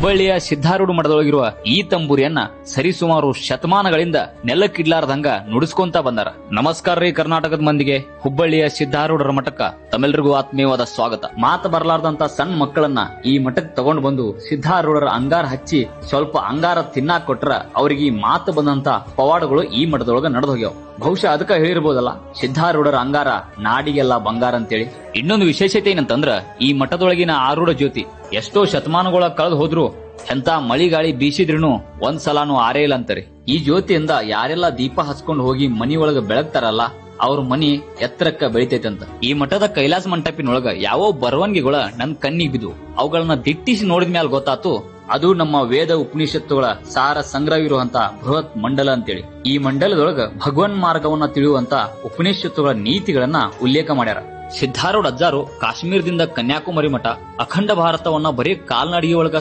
ಹುಬ್ಬಳ್ಳಿಯ ಸಿದ್ಧಾರೂಢ ಮಠದೊಳಗಿರುವ ಈ ತಂಬೂರಿಯನ್ನ ಸರಿಸುಮಾರು ಶತಮಾನಗಳಿಂದ ನೆಲಕ್ಕಿಡ್ಲಾರ್ದಂಗ ನುಡಿಸ್ಕೊಂತ ಬಂದಾರ. ನಮಸ್ಕಾರ ರೀ ಕರ್ನಾಟಕದ ಮಂದಿಗೆ. ಹುಬ್ಬಳ್ಳಿಯ ಸಿದ್ಧಾರೂಢರ ಮಠಕ್ಕ ತಮ್ಮೆಲ್ಲರಿಗೂ ಆತ್ಮೀಯವಾದ ಸ್ವಾಗತ. ಮಾತು ಬರಲಾರ್ದಂತ ಸಣ್ಣ ಮಕ್ಕಳನ್ನ ಈ ಮಠಕ್ಕೆ ತಗೊಂಡು ಬಂದು ಸಿದ್ಧಾರೂಢರ ಅಂಗಾರ ಹಚ್ಚಿ ಸ್ವಲ್ಪ ಅಂಗಾರ ತಿನ್ನಾಕ್ ಕೊಟ್ರ ಅವ್ರಿಗೆ ಈ ಮಾತು ಬಂದಂತ ಪವಾಡಗಳು ಈ ಮಠದೊಳಗ ನಡೆದು ಹೋಗ್ಯಾವ. ಬಹುಶಃ ಅದಕ್ಕ ಹೇಳಿರ್ಬೋದಲ್ಲ, ಸಿದ್ಧಾರೂಢರ ಅಂಗಾರ ನಾಡಿಗೆಲ್ಲ ಬಂಗಾರ ಅಂತೇಳಿ. ಇನ್ನೊಂದು ವಿಶೇಷತೆ ಏನಂತಂದ್ರ ಈ ಮಠದೊಳಗಿನ ಆರೂಢ ಜ್ಯೋತಿ ಎಷ್ಟೋ ಶತಮಾನಗಳ ಕಳೆದು ಹೋದ್ರು ಎಂತ ಮಳಿಗಾಳಿ ಬೀಸಿದ್ರೂ ಒಂದ್ಸಲಾನು ಆರೇ ಇಲ್ಲ ಅಂತಾರೆ. ಈ ಜ್ಯೋತಿಯಿಂದ ಯಾರೆಲ್ಲ ದೀಪ ಹಚ್ಕೊಂಡು ಹೋಗಿ ಮನಿಯೊಳಗ ಬೆಳಗ್ತಾರಲ್ಲ ಅವ್ರ ಮನಿ ಎತ್ತರಕ್ಕ ಬೆಳಿತೈತಂತ. ಈ ಮಠದ ಕೈಲಾಸ ಮಂಟಪಿನೊಳಗ ಯಾವೋ ಬರವಣಿಗೆಗಳ ನನ್ ಕಣ್ಣಿಗೆ ಬಿದ್ದು ಅವುಗಳನ್ನ ದಿಟ್ಟಿಸಿ ನೋಡಿದ ಮ್ಯಾಲ ಗೊತ್ತಾತು ಅದು ನಮ್ಮ ವೇದ ಉಪನಿಷತ್ತುಗಳ ಸಾರ ಸಂಗ್ರಹವಿರುವಂತ ಬೃಹತ್ ಮಂಡಲ ಅಂತೇಳಿ. ಈ ಮಂಡಲದೊಳಗ ಭಗವನ್ ಮಾರ್ಗವನ್ನ ತಿಳಿಯುವಂತ ಉಪನಿಷತ್ತುಗಳ ನೀತಿಗಳನ್ನ ಉಲ್ಲೇಖ ಮಾಡ್ಯಾರ. ಸಿದ್ಧಾರೂಢ ಅಜ್ಜಾರು ಕಾಶ್ಮೀರದಿಂದ ಕನ್ಯಾಕುಮಾರಿ ಮಠ ಅಖಂಡ ಭಾರತವನ್ನ ಬರೀ ಕಾಲ್ನಡಿಗೆ ಒಳಗ